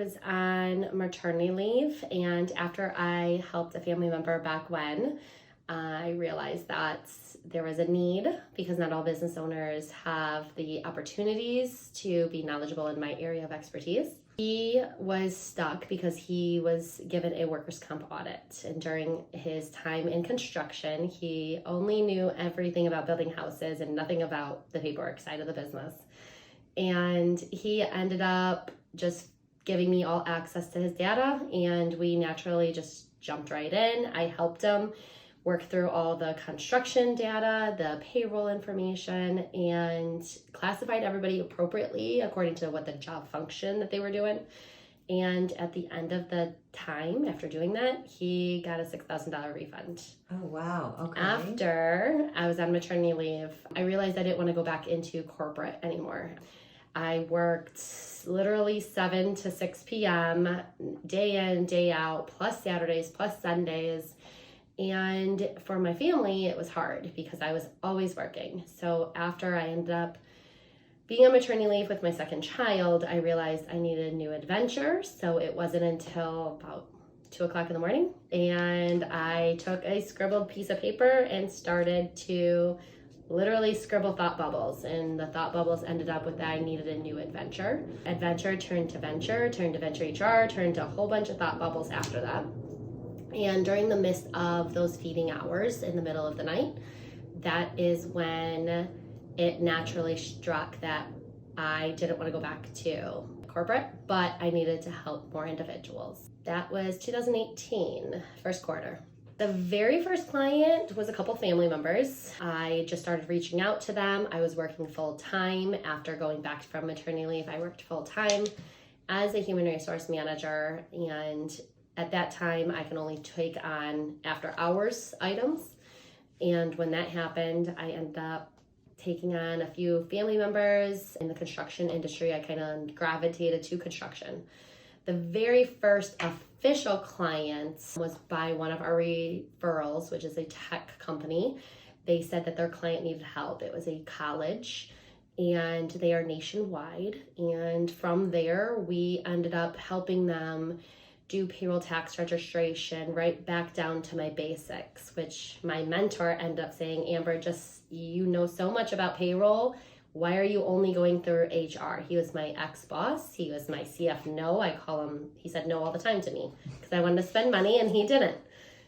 was on maternity leave, and after I helped a family member back when, I realized that there was a need because not all business owners have the opportunities to be knowledgeable in my area of expertise. He was stuck because he was given a workers' comp audit, and during his time in construction, he only knew everything about building houses and nothing about the paperwork side of the business. And he ended up just giving me all access to his data, and we naturally just jumped right in. I helped him work through all the construction data, the payroll information, and classified everybody appropriately according to what the job function that they were doing. And at the end of the time, after doing that, he got a $6,000 refund. Oh, wow. Okay. After I was on maternity leave, I realized I didn't want to go back into corporate anymore. I worked literally 7 to 6 p.m., day in, day out, plus Saturdays, plus Sundays. And for my family, it was hard because I was always working. So after I ended up being on maternity leave with my second child, I realized I needed a new adventure. So it wasn't until about 2 o'clock in the morning, and I took a scribbled piece of paper and started to literally scribble thought bubbles. And the thought bubbles ended up with that I needed a new adventure. Adventure turned to venture, turned to venture HR, turned to a whole bunch of thought bubbles after that. And during the midst of those feeding hours in the middle of the night, that is when it naturally struck that I didn't want to go back to corporate, but I needed to help more individuals. That was 2018, first quarter. The very first client was a couple family members. I just started reaching out to them. I was working full time after going back from maternity leave. I worked full time as a human resource manager, and at that time, I can only take on after hours items. And when that happened, I ended up taking on a few family members in the construction industry. I kind of gravitated to construction. The very first official client was by one of our referrals, which is a tech company. They said that their client needed help. It was a college, and they are nationwide. And from there, we ended up helping them do payroll tax registration right back down to my basics, which my mentor ended up saying, Amber, you know so much about payroll. Why are you only going through HR? He was my ex-boss. He was my CF no. I call him, he said no all the time to me because I wanted to spend money and he didn't.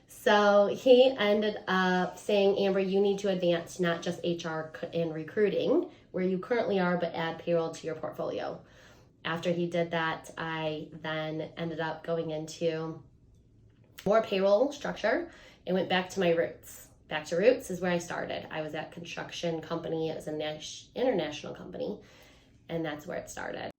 So he ended up saying, Amber, you need to advance not just HR and recruiting where you currently are, but add payroll to your portfolio. After he did that, I then ended up going into more payroll structure and went back to my roots. Back to roots is where I started. I was at construction company. It was an international company, and that's where it started.